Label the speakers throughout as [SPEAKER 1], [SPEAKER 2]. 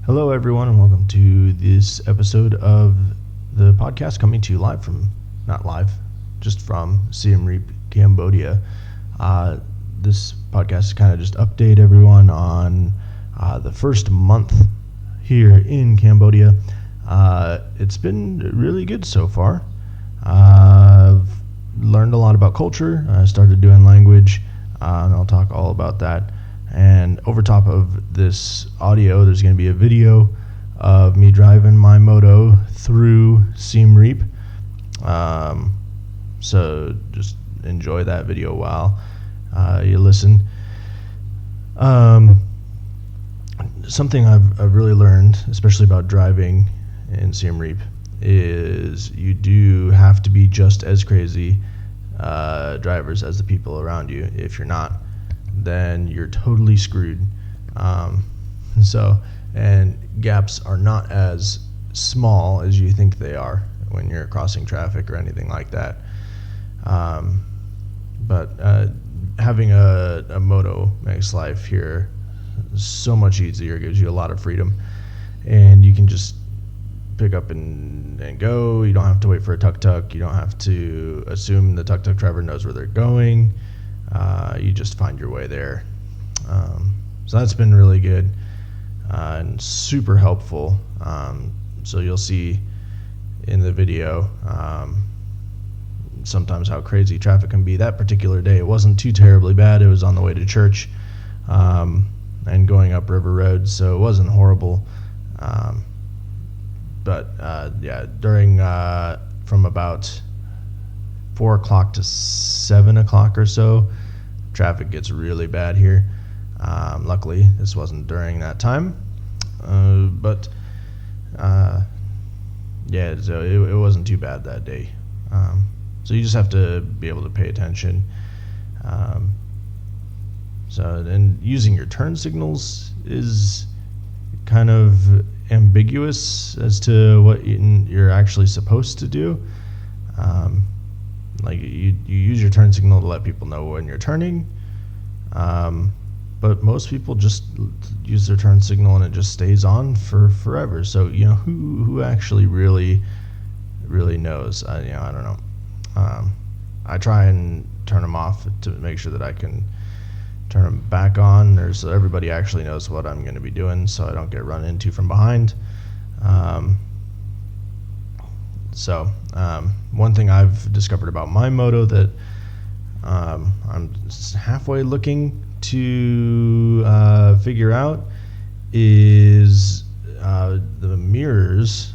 [SPEAKER 1] Hello, everyone, and welcome to this episode of the podcast coming to you live from, not live, just from Siem Reap, Cambodia. This podcast is kind of just update everyone on the first month here in Cambodia. It's been really good so far. I've learned a lot about culture. I started doing language, and I'll talk all about that. And over top of this audio, there's going to be a video of me driving my moto through Siem Reap. So just enjoy that video while you listen. Something I've really learned, especially about driving in Siem Reap, is you do have to be just as crazy drivers as the people around you. If you're not, then you're totally screwed. And gaps are not as small as you think they are when you're crossing traffic or anything like that. But having a moto makes life here so much easier, gives you a lot of freedom, and you can just pick up and go. You don't have to wait for a tuk-tuk. You don't have to assume the tuk-tuk driver knows where they're going. You just find your way there. So that's been really good and super helpful. So you'll see in the video sometimes how crazy traffic can be. That particular day, it wasn't too terribly bad. It was on the way to church and going up River Road, so it wasn't horrible. During from about 4 o'clock to 7 o'clock or so, traffic gets really bad here. Luckily, this wasn't during that time, so it wasn't too bad that day. So you just have to be able to pay attention. And using your turn signals is kind of ambiguous as to what you're actually supposed to do. Like you use your turn signal to let people know when you're turning, but most people just use their turn signal and it just stays on for forever. So who actually really knows? I don't know. I try and turn them off to make sure that I can turn them back on, or so everybody actually knows what I'm going to be doing, so I don't get run into from behind. One thing I've discovered about my moto that I'm halfway looking to figure out is the mirrors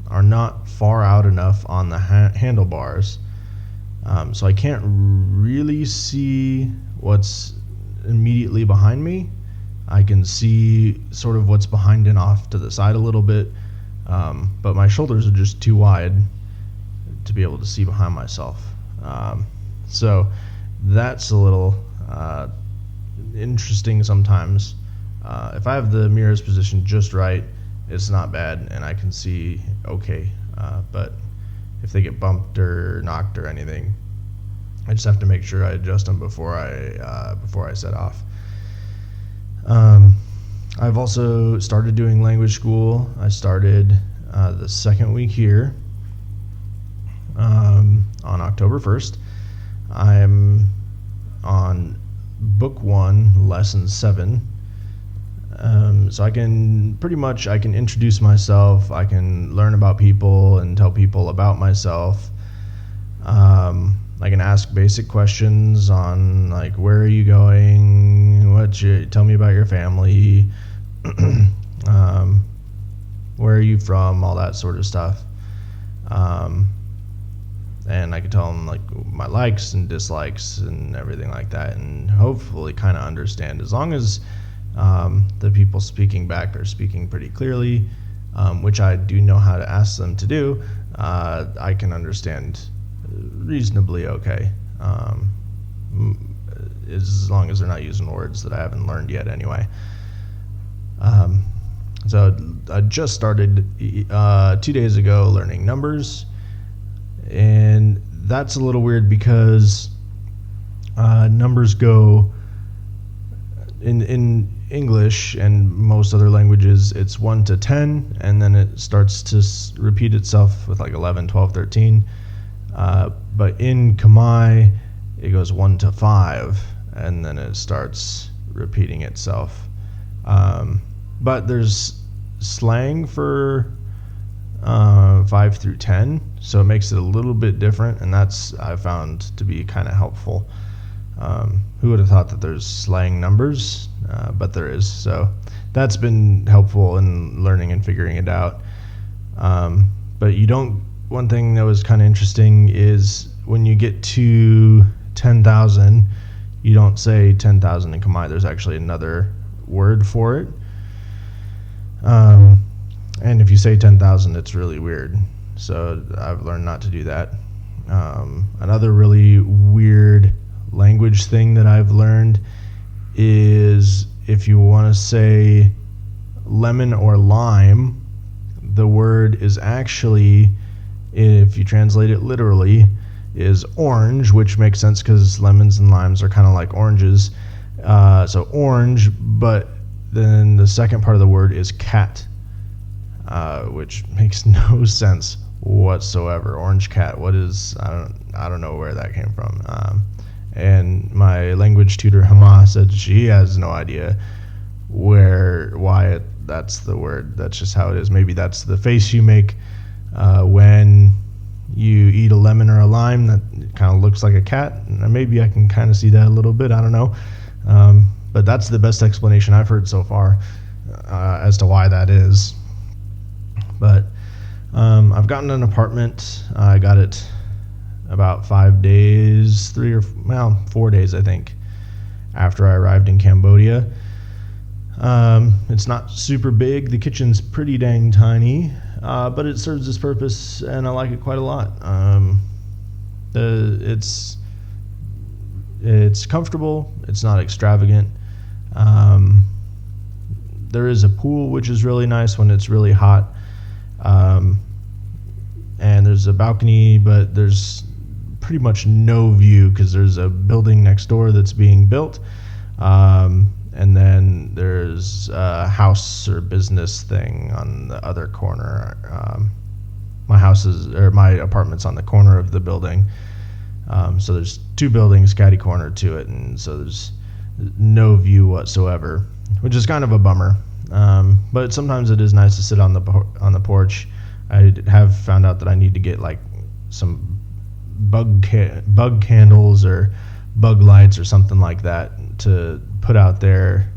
[SPEAKER 1] are not far out enough on the handlebars, so I can't really see what's immediately behind me. I can see sort of what's behind and off to the side a little bit, but my shoulders are just too wide to be able to see behind myself. So that's a little interesting sometimes. If I have the mirrors positioned just right, it's not bad and I can see okay. But if they get bumped or knocked or anything, I just have to make sure I adjust them before I set off. I've also started doing language school. I started the second week here on October 1st. I'm on book 1, lesson 7. So I can introduce myself. I can learn about people and tell people about myself. I can ask basic questions on like, where are you going? Tell me about your family. Where are you from? All that sort of stuff. And I can tell them like my likes and dislikes and everything like that, and hopefully kind of understand, as long as the people speaking back are speaking pretty clearly, which I do know how to ask them to do. I can understand reasonably okay, as long as they're not using words that I haven't learned yet anyway. So I just started 2 days ago learning numbers, and that's a little weird because numbers go in English and most other languages, it's 1 to 10, and then it starts to repeat itself with like 11, 12, 13. But in Khmer, it goes 1 to 5, and then it starts repeating itself. But there's slang for 5 through 10, so it makes it a little bit different, and that's I found to be kind of helpful. Who would have thought that there's slang numbers, but there is, so that's been helpful in learning and figuring it out. But one thing that was kind of interesting is when you get to 10,000, you don't say 10,000 in Khmer. There's actually another word for it. And if you say 10,000, it's really weird. So I've learned not to do that. Another really weird language thing that I've learned is if you want to say lemon or lime, the word is actually, if you translate it literally, is orange, which makes sense because lemons and limes are kind of like oranges. So orange, but then the second part of the word is cat, which makes no sense whatsoever. Orange cat, what is, I don't know where that came from. And my language tutor Hama said she has no idea why that's the word. That's just how it is. Maybe that's the face you make when you eat a lemon or a lime that kind of looks like a cat. And maybe I can kind of see that a little bit. I don't know. But that's the best explanation I've heard so far as to why that is. But I've gotten an apartment. I got it about 4 days, I think, after I arrived in Cambodia. It's not super big. The kitchen's pretty dang tiny, but it serves its purpose, and I like it quite a lot. It's comfortable. It's not extravagant. There is a pool, which is really nice when it's really hot. And there's a balcony, but there's pretty much no view because there's a building next door that's being built. And then there's a house or business thing on the other corner. My apartment's on the corner of the building. So there's two buildings catty corner to it, and so there's no view whatsoever, which is kind of a bummer. But sometimes it is nice to sit on the porch. I have found out that I need to get like some bug candles or bug lights or something like that to put out there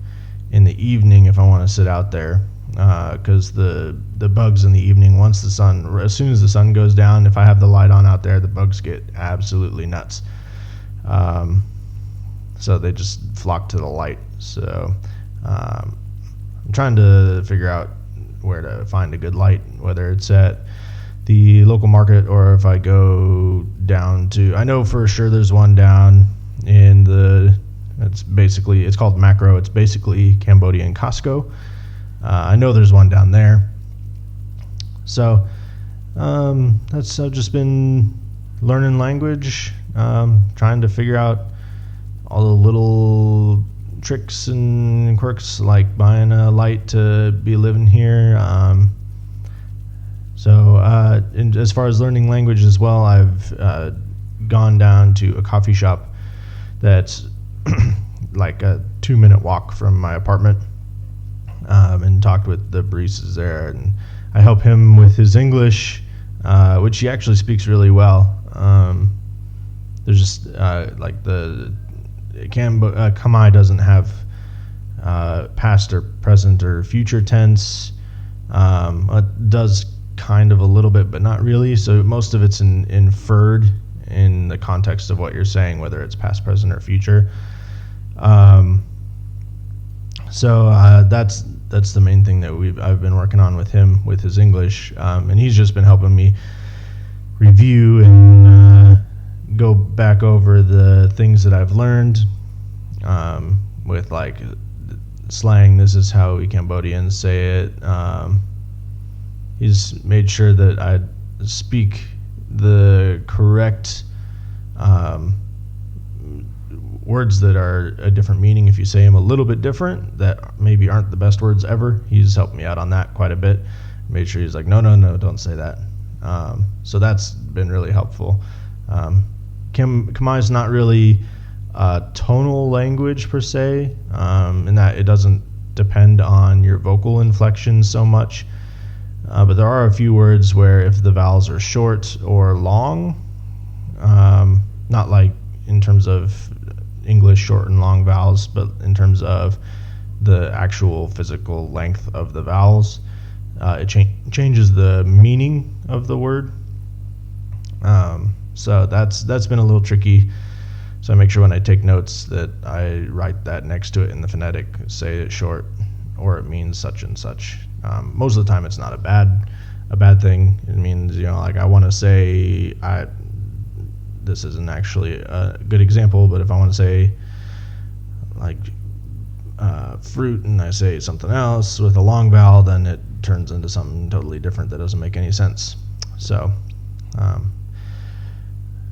[SPEAKER 1] in the evening if I want to sit out there, because the bugs in the evening, as soon as the sun goes down, if I have the light on out there, the bugs get absolutely nuts. So they just flock to the light. So I'm trying to figure out where to find a good light, whether it's at the local market or if I go down to, I know for sure there's one down in it's called Macro. It's basically Cambodian Costco. I know there's one down there. So I've just been learning language, trying to figure out all the little tricks and quirks, like buying a light to be living here. And as far as learning language as well, I've gone down to a coffee shop that's like a 2-minute walk from my apartment, and talked with the baristas there, and I help him with his English, which he actually speaks really well. There's just like the Khmer doesn't have past or present or future tense. It does kind of a little bit, but not really. So most of it's inferred in the context of what you're saying, whether it's past, present, or future. So that's the main thing that I've been working on with him, with his English, and he's just been helping me review and go back over the things that I've learned, with like slang. This is how we Cambodians say it. He's made sure that I speak the correct words that are a different meaning if you say them a little bit different that maybe aren't the best words ever. He's helped me out on that quite a bit. Made sure he's like, no, don't say that. So that's been really helpful. Khmer is not really tonal language per se, in that it doesn't depend on your vocal inflection so much. But there are a few words where if the vowels are short or long, not like in terms of English short and long vowels, but in terms of the actual physical length of the vowels, it changes the meaning of the word. So that's been a little tricky. So I make sure when I take notes that I write that next to it in the phonetic, say it short, or it means such and such. Most of the time, it's not a bad thing. It means, like I want to say, this isn't actually a good example, but if I want to say like fruit and I say something else with a long vowel, then it turns into something totally different that doesn't make any sense. So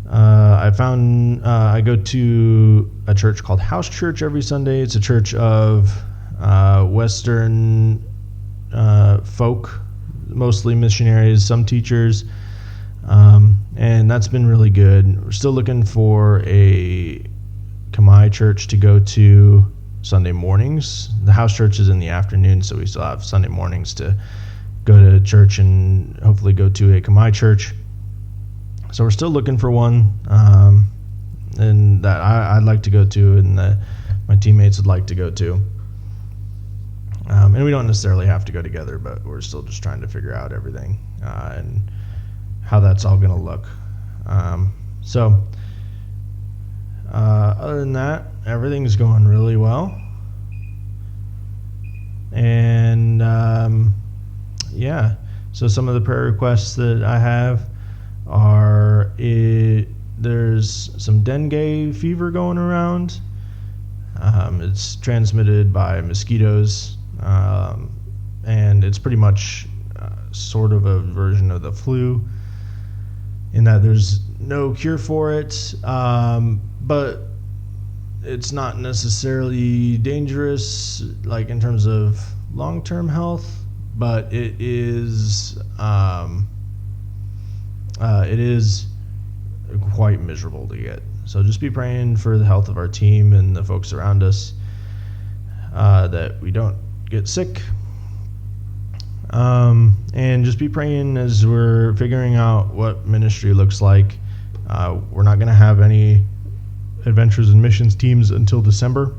[SPEAKER 1] I found I go to a church called House Church every Sunday. It's a church of Western folk, mostly missionaries, some teachers, and that's been really good. We're still looking for a Khmer church to go to Sunday mornings. The house church is in the afternoon, so we still have Sunday mornings to go to church and hopefully go to a Khmer church. So we're still looking for one, and that I'd like to go to, and that my teammates would like to go to. And we don't necessarily have to go together, but we're still just trying to figure out everything and how that's all going to look. Other than that, everything's going really well. And yeah, so some of the prayer requests that I have are there's some dengue fever going around. It's transmitted by mosquitoes, and it's pretty much sort of a version of the flu in that there's no cure for it, but it's not necessarily dangerous, like in terms of long-term health, but it is quite miserable to get. So just be praying for the health of our team and the folks around us, that we don't get sick. And just be praying as we're figuring out what ministry looks like. We're not going to have any adventures and missions teams until December.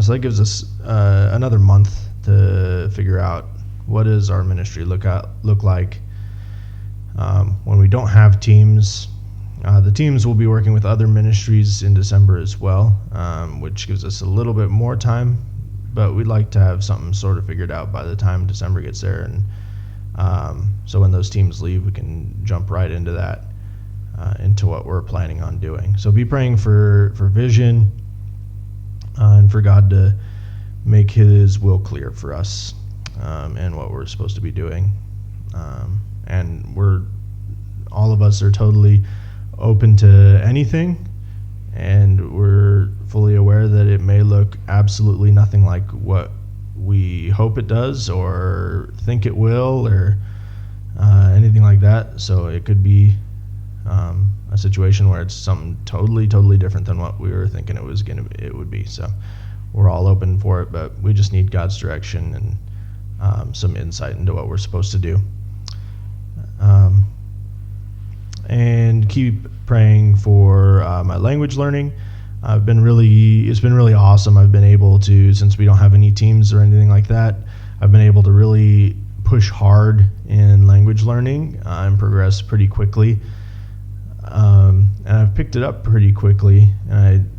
[SPEAKER 1] So that gives us another month to figure out what does our ministry look like. When we don't have teams, the teams will be working with other ministries in December as well, which gives us a little bit more time, but we'd like to have something sort of figured out by the time December gets there. And so when those teams leave, we can jump right into that, into what we're planning on doing. So be praying for vision, and for God to make His will clear for us, and what we're supposed to be doing. And all of us are totally open to anything, and we're fully aware that it may look absolutely nothing like what we hope it does or think it will, or anything like that. So it could be a situation where it's something totally different than what we were thinking it would be. So we're all open for it, but we just need God's direction and some insight into what we're supposed to do. And keep praying for my language learning. It's been really awesome. I've been able to, since we don't have any teams or anything like that, I've been able to really push hard in language learning and progress pretty quickly. And I've picked it up pretty quickly, and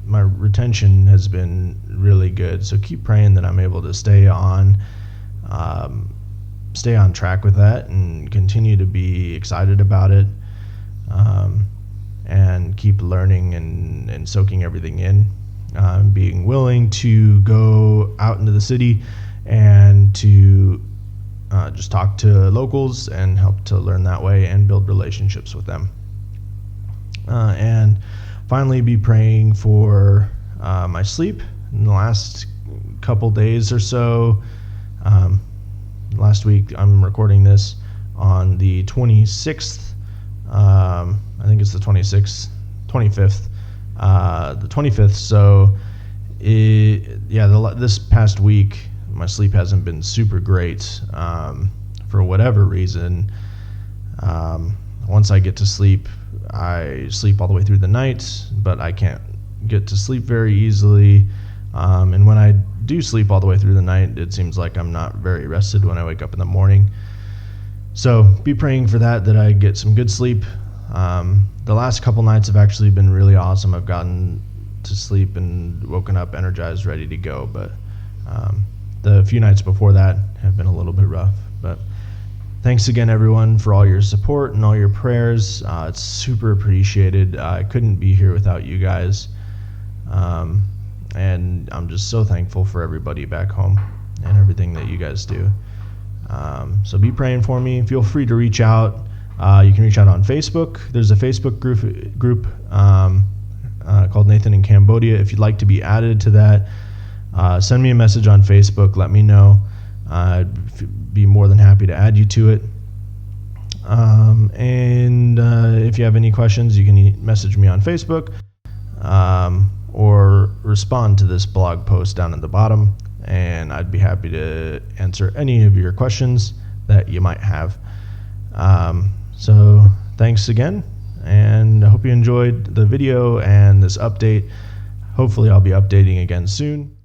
[SPEAKER 1] my retention has been really good. So keep praying that I'm able to stay on track with that and continue to be excited about it, and keep learning and soaking everything in, being willing to go out into the city and to just talk to locals and help to learn that way and build relationships with them. And finally be praying for my sleep in the last couple days or so. Last week, I'm recording this on the 26th. I think it's the 25th. The 25th. So, this past week, my sleep hasn't been super great for whatever reason. Once I get to sleep, I sleep all the way through the night, but I can't get to sleep very easily. And when I do sleep all the way through the night, it seems like I'm not very rested when I wake up in the morning. So be praying for that I get some good sleep. The last couple nights have actually been really awesome. I've gotten to sleep and woken up energized, ready to go. But the few nights before that have been a little bit rough. But thanks again, everyone, for all your support and all your prayers. It's super appreciated. I couldn't be here without you guys. And I'm just so thankful for everybody back home and everything that you guys do. So be praying for me. Feel free to reach out. You can reach out on Facebook. There's a Facebook group called Nathan in Cambodia. If you'd like to be added to that, send me a message on Facebook. Let me know. I'd be more than happy to add you to it. And if you have any questions, you can message me on Facebook. Or respond to this blog post down at the bottom, and I'd be happy to answer any of your questions that you might have. So thanks again, and I hope you enjoyed the video and this update. Hopefully I'll be updating again soon.